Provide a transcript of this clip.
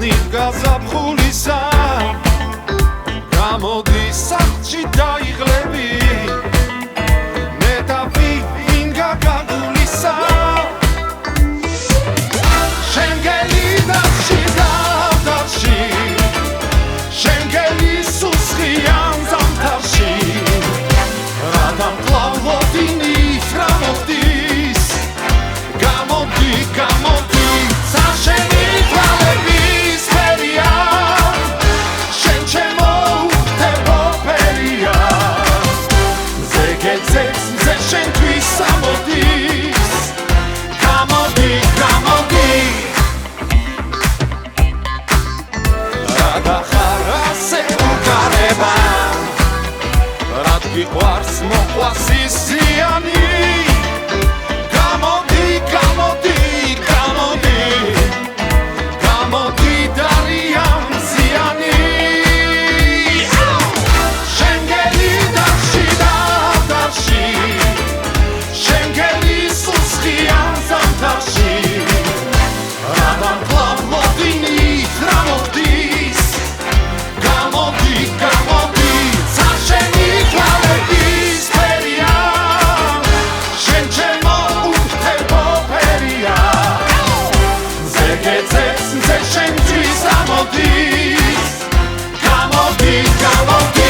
ხანი გაზაფხულისა გამოდი სახლში დაიღლები მე და ვინ გაგაგულისა შენ გელი დაში დავდარში შენ გელი სუსხიან ზამთარში რადგან კლავოდინი ფრამოდის გამოდი საშენი თვალების ფერია შენ ჩემო უხდებო ფერია ზეგეძებს მზე შენთვის ამოდის გამოდი რადა ხარ ასე უგარება რად გიყვარს მოყვას ის ზიანი Come on,